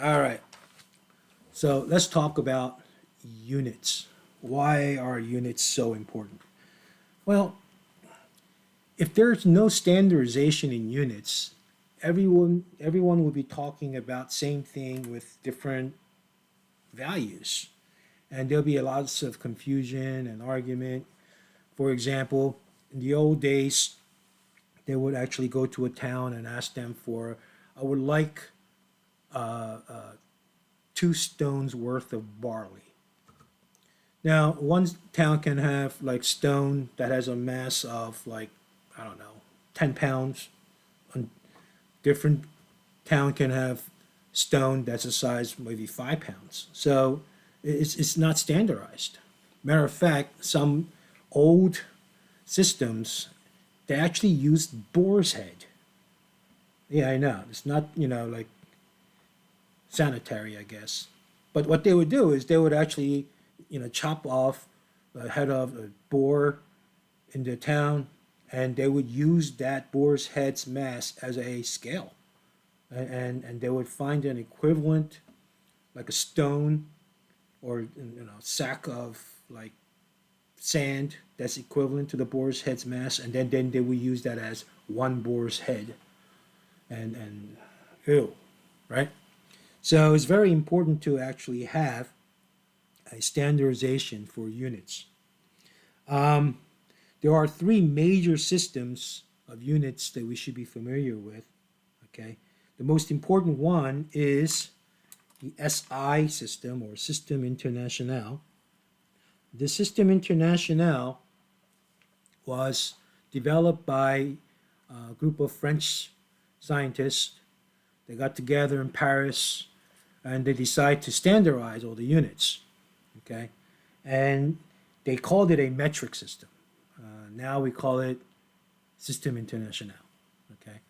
All right. So let's talk about units. Why are units so important? Well, if there's no standardization in units, everyone will be talking about same thing with different values, and there'll be lots of confusion and argument. For example, in the old days, they would actually go to a town and ask them for, I would like 2 stones worth of barley. Now, one town can have like stone that has a mass of like, I don't know, 10 pounds. A different town can have stone that's a size maybe 5 pounds. So it's not standardized. Matter of fact, some old systems, they actually used boar's head. Yeah, I know. It's not, like sanitary, I guess. But what they would do is they would actually, chop off the head of a boar in the town, and they would use that boar's head's mass as a scale, and they would find an equivalent, like a stone or sack of like sand that's equivalent to the boar's head's mass, and then they would use that as one boar's head, and ew, right? So it's very important to actually have a standardization for units. Um, there are three major systems of units that we should be familiar with. Okay, the most important one is the SI system or System International. The System International was developed by a group of French scientists. They got together in Paris and they decided to standardize all the units. Okay, and they called it a metric system. Now we call it System International. Okay,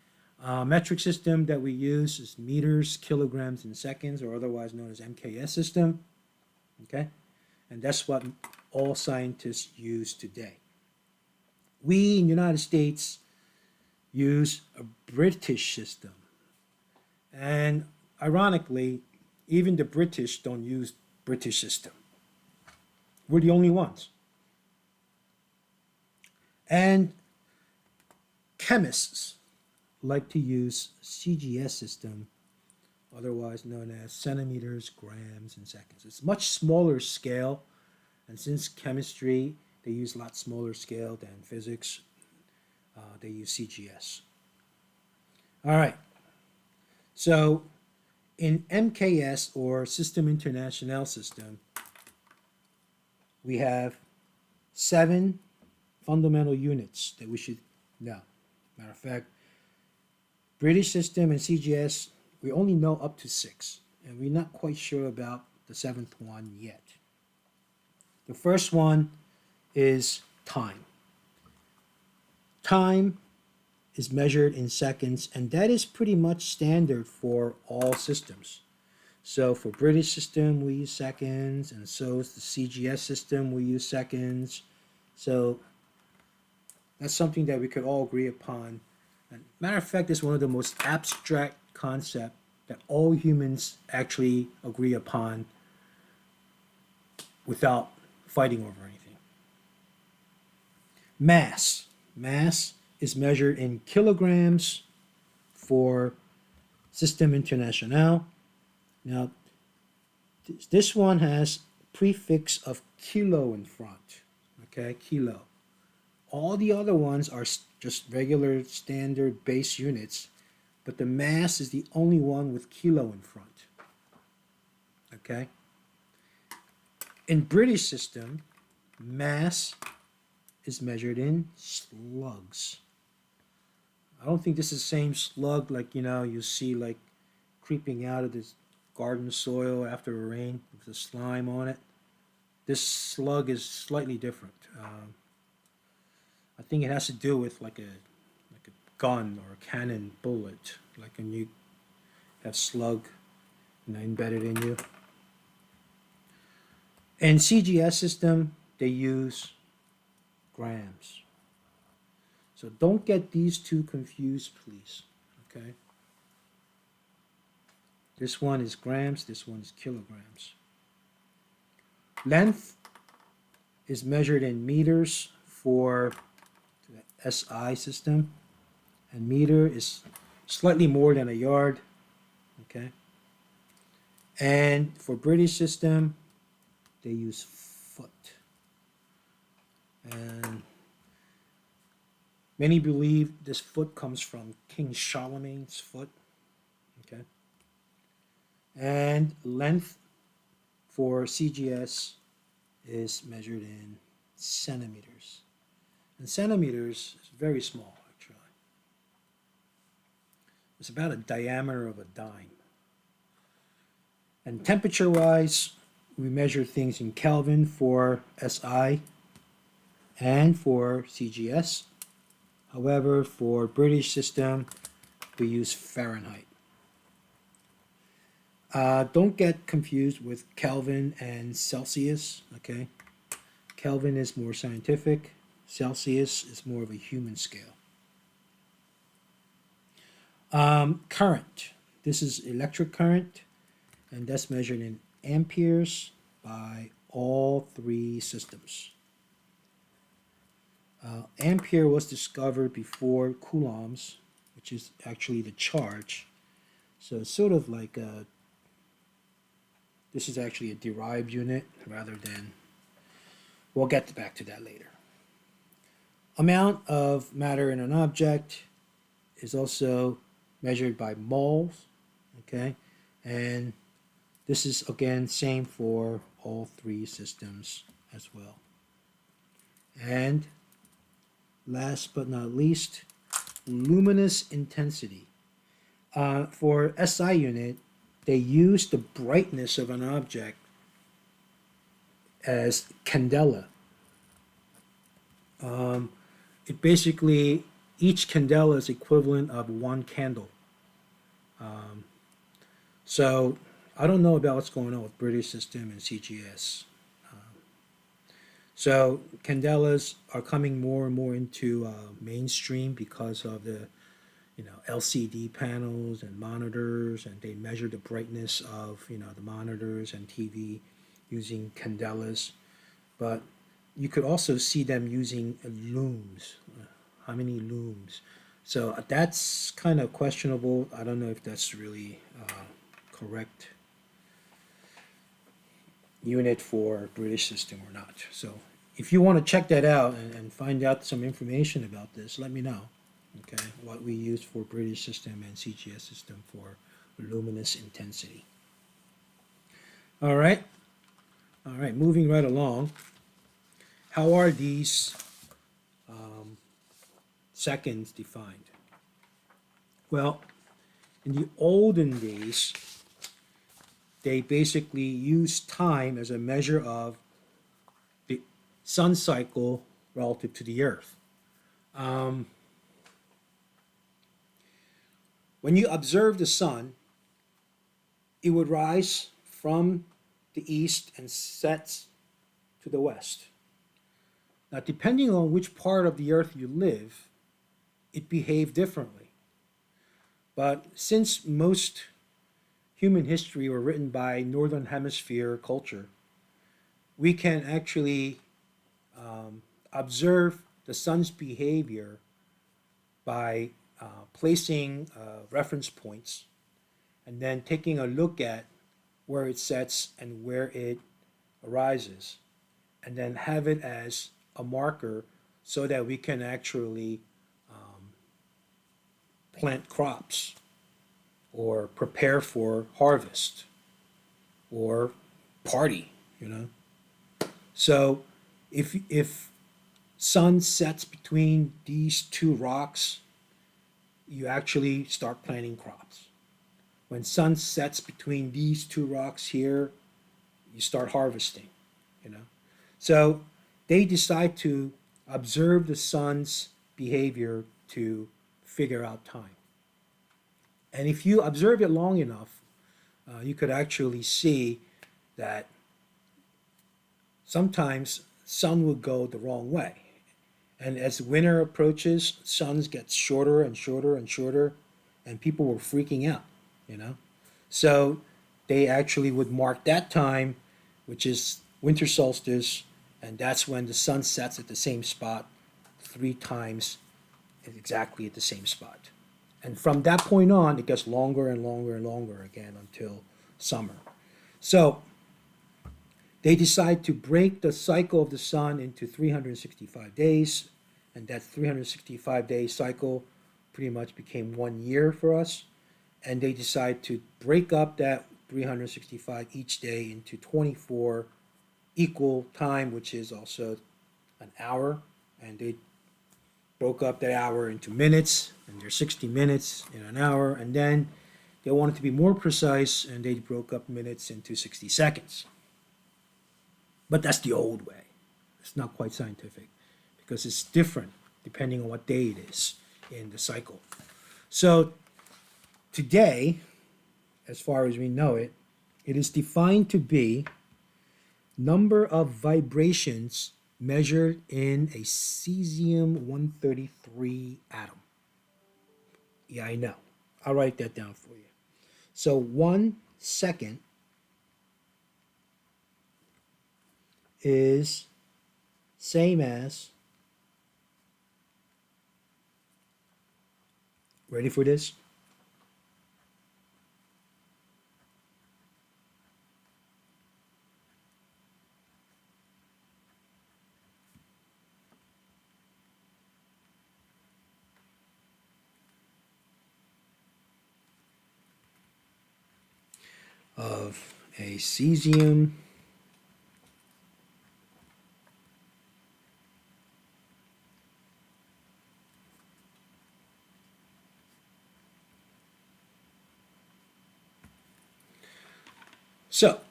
metric system that we use is meters, kilograms, and seconds, or otherwise known as MKS system. Okay, and that's what all scientists use today. We in the United States use a British system, and ironically, even the British don't use British system. We're the only ones. And chemists like to use CGS system, otherwise known as centimeters, grams, and seconds. It's much smaller scale, and since chemistry they use a lot smaller scale than physics, they use CGS. All right. So in MKS or System International system, we have 7 fundamental units that we should know. Matter of fact, British system and CGS, we only know up to 6, and we're not quite sure about the 7th one yet. The first one is time. Time is measured in seconds, and that is pretty much standard for all systems. So for British system, we use seconds, and so is the CGS system, we use seconds. So that's something that we could all agree upon. And matter of fact, it's one of the most abstract concepts that all humans actually agree upon without fighting over anything. Mass. Mass is measured in kilograms for System International. Now, this one has prefix of kilo in front. Okay, kilo. All the other ones are just regular standard base units, but the mass is the only one with kilo in front. Okay? In British system, mass is measured in slugs. I don't think this is the same slug like you see like creeping out of this garden soil after a rain with the slime on it. This slug is slightly different. I think it has to do with like a gun or a cannon bullet, like when you have slug embedded in you. In CGS system, they use grams. So don't get these two confused, please. Okay. This one is grams, this one is kilograms. Length is measured in meters for the SI system, and meter is slightly more than a yard. Okay. And for British system, they use foot. And many believe this foot comes from King Charlemagne's foot. Okay. And length for CGS is measured in centimeters. And centimeters is very small, actually. It's about a diameter of a dime. And temperature wise, we measure things in Kelvin for SI and for CGS. However, for British system, we use Fahrenheit. Don't get confused with Kelvin and Celsius, okay? Kelvin is more scientific. Celsius is more of a human scale. Current. This is electric current, and that's measured in amperes by all three systems. Ampere was discovered before coulombs, which is actually the charge. So it's sort of like this is actually a derived unit rather than, we'll get back to that later. Amount of matter in an object is also measured by moles, okay? And this is, again, same for all three systems as well. And last but not least, luminous intensity. For SI unit, they use the brightness of an object as candela. It basically, each candela is equivalent of one candle. So I don't know about what's going on with British system and CGS. So candelas are coming more and more into mainstream because of the LCD panels and monitors, and they measure the brightness of the monitors and TV using candelas. But you could also see them using looms. How many looms? So that's kind of questionable. I don't know if that's really correct unit for British system or not. So if you want to check that out and find out some information about this, let me know. Okay, what we use for British system and CGS system for luminous intensity. All right, moving right along. How are these seconds defined? Well, in the olden days, they basically used time as a measure of the sun cycle relative to the Earth. When you observe the sun, it would rise from the east and sets to the west. Now, depending on which part of the earth you live, it behaved differently. But since most human history were written by Northern Hemisphere culture, we can actually observe the sun's behavior by placing reference points and then taking a look at where it sets and where it arises, and then have it as a marker so that we can actually plant crops or prepare for harvest or party, So if sun sets between these two rocks, you actually start planting crops. When sun sets between these two rocks here, you start harvesting, So they decide to observe the sun's behavior to figure out time. And if you observe it long enough, you could actually see that sometimes sun will go the wrong way. And as winter approaches, suns get shorter and shorter and shorter, and people were freaking out, So they actually would mark that time, which is winter solstice, and that's when the sun sets at the same spot 3 times exactly at the same spot. And from that point on, it gets longer and longer and longer again until summer. So they decide to break the cycle of the sun into 365 days, and that 365-day cycle pretty much became 1 year for us. And they decide to break up that 365 each day into 24 equal time, which is also an hour. And they broke up that hour into minutes, and there's 60 minutes in an hour. And then they wanted to be more precise, and they broke up minutes into 60 seconds. But that's the old way. It's not quite scientific because it's different depending on what day it is in the cycle. So today, as far as we know it, it is defined to be number of vibrations measured in a cesium-133 atom. Yeah, I know. I'll write that down for you. So 1 second is same as, ready for this? Of a cesium So,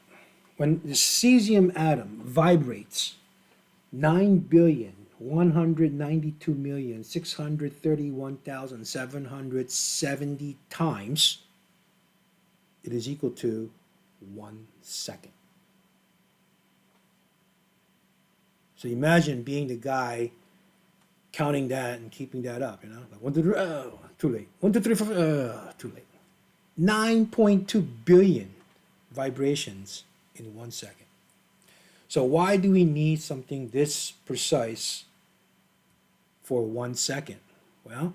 when the cesium atom vibrates 9,192,631,770 times, it is equal to 1 second. So imagine being the guy counting that and keeping that up, like 1, 2, 3, too late. 1, 2, 3, 4, too late. 9.2 billion vibrations in 1 second. So why do we need something this precise for 1 second? Well,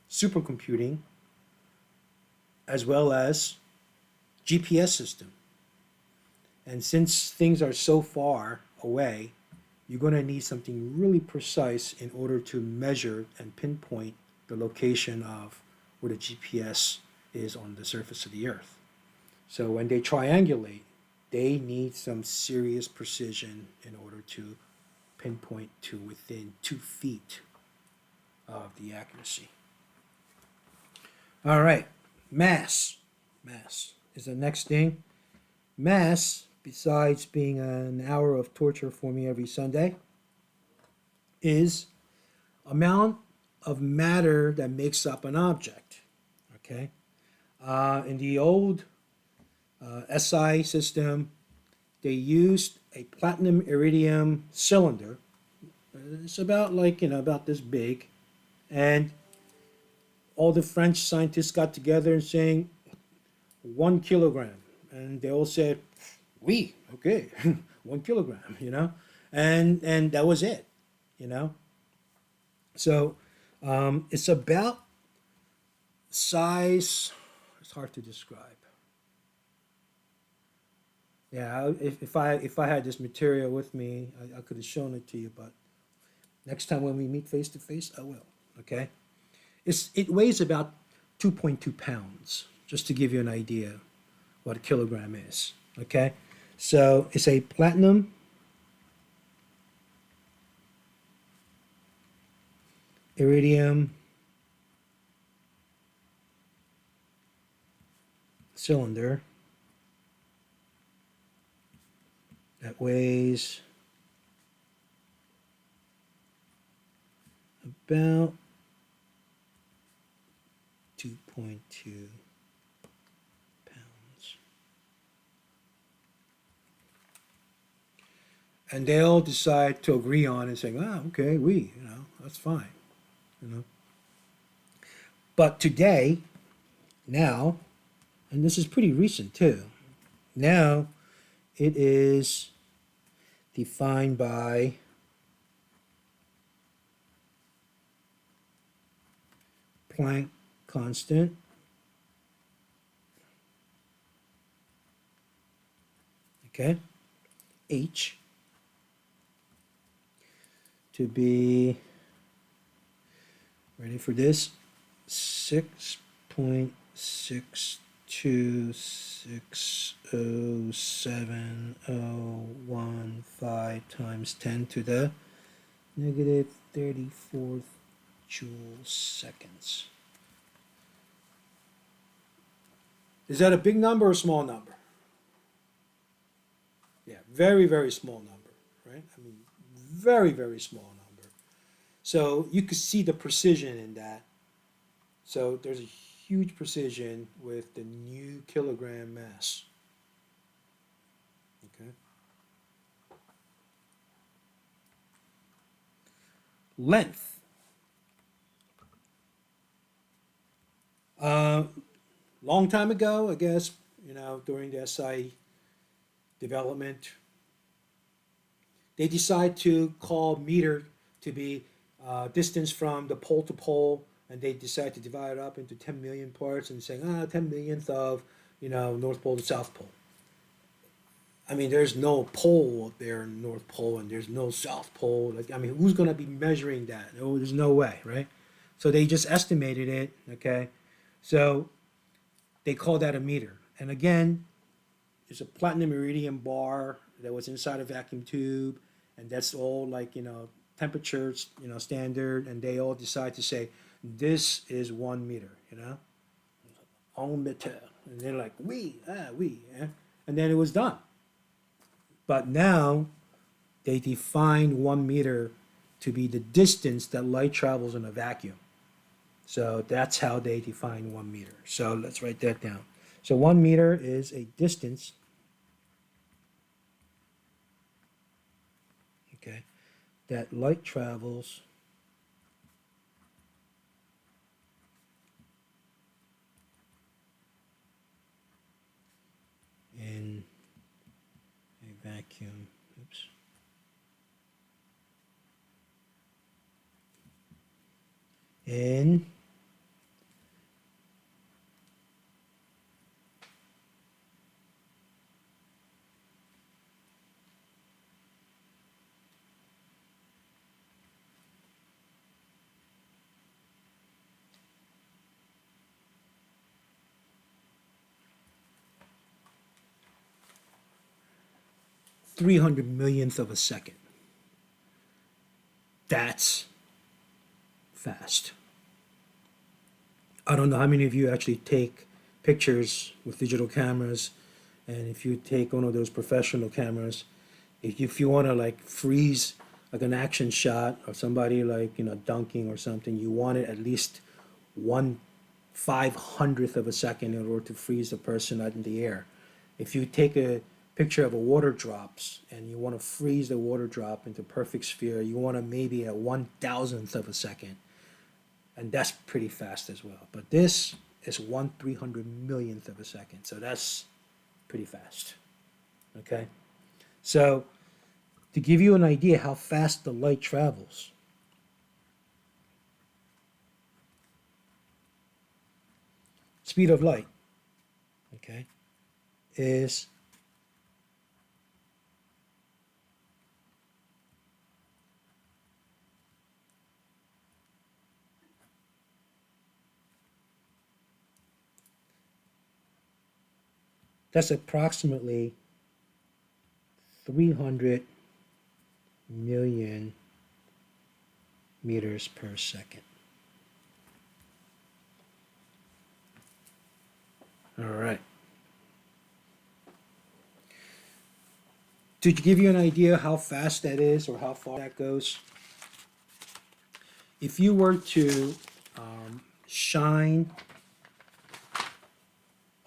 supercomputing as well as GPS system. And since things are so far away, you're going to need something really precise in order to measure and pinpoint the location of where the GPS is on the surface of the earth. So when they triangulate, they need some serious precision in order to pinpoint to within 2 feet of the accuracy. All right, mass. Mass is the next thing. Mass, besides being an hour of torture for me every Sunday, is amount of matter that makes up an object. Okay, in the old SI system, they used a platinum iridium cylinder. It's about about this big, and all the French scientists got together and saying 1 kilogram, and they all said, "Oui, okay, 1 kilogram," and that was it, you know. So it's about size. It's hard to describe. Yeah, if I had this material with me, I could have shown it to you, but next time when we meet face to face, I will. Okay, it weighs about 2.2 pounds, just to give you an idea what a kilogram is. Okay, so it's a platinum iridium cylinder that weighs about 2.2 pounds. And they all decide to agree on and saying, okay, that's fine, But today, now, And this is pretty recent too. Now it is defined by Planck constant, okay, h, to be, ready for this, 6.6260715 times 10 to the negative 34th joule seconds. Is that a big number or a small number? Yeah, very, very small number, right? I mean, very, very small number. So you could see the precision in that. So there's a huge precision with the new kilogram mass. Okay. Length. Long time ago, I guess, during the SI development, they decide to call meter to be distance from the pole to pole, and they decide to divide it up into 10 million parts and saying, 10 millionth of, North Pole to South Pole. I mean, there's no pole up there in North Pole, and there's no South Pole. Like, I mean, who's going to be measuring that? Oh, there's no way, right? So they just estimated it, okay? So they call that a meter. And again, it's a platinum iridium bar that was inside a vacuum tube, and that's all like, temperatures, standard, and they all decide to say, this is 1 meter, en meter. And they're like, we, yeah. And then it was done. But now they define 1 meter to be the distance that light travels in a vacuum. So that's how they define 1 meter. So let's write that down. So 1 meter is a distance, okay, that light travels in a vacuum. Oops. In 300 millionth of a second. That's fast. I don't know how many of you actually take pictures with digital cameras, and if you take one of those professional cameras, if you want to like freeze like an action shot of somebody like dunking or something, you want it at least 1/500th of a second in order to freeze the person out in the air. If you take a picture of a water drops and you want to freeze the water drop into perfect sphere, you want to maybe a 1,000th of a second, and that's pretty fast as well. But this is 1/300 millionth of a second, so that's pretty fast. Okay, so to give you an idea how fast the light travels, speed of light, okay, is that's approximately 300 million meters per second. All right. To give you an idea how fast that is or how far that goes, if you were to shine,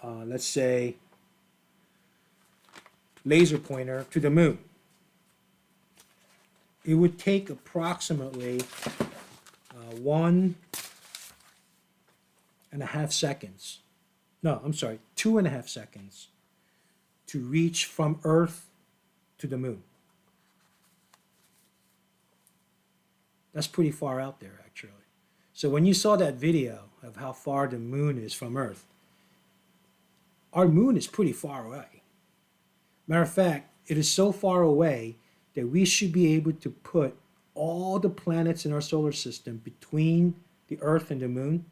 let's say, laser pointer to the moon, it would take approximately 1.5 seconds No, I'm sorry, 2.5 seconds to reach from Earth to the moon. That's pretty far out there, actually. So when you saw that video of how far the moon is from Earth, our moon is pretty far away. Matter of fact, it is so far away that we should be able to put all the planets in our solar system between the Earth and the moon,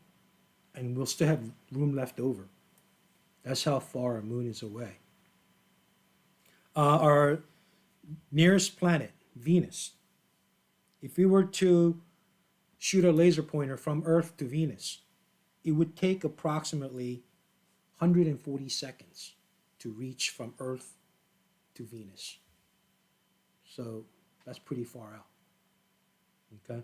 and we'll still have room left over. That's how far our moon is away. Our nearest planet, Venus, if we were to shoot a laser pointer from Earth to Venus, it would take approximately 140 seconds to reach from Earth to Venus. So that's pretty far out. Okay.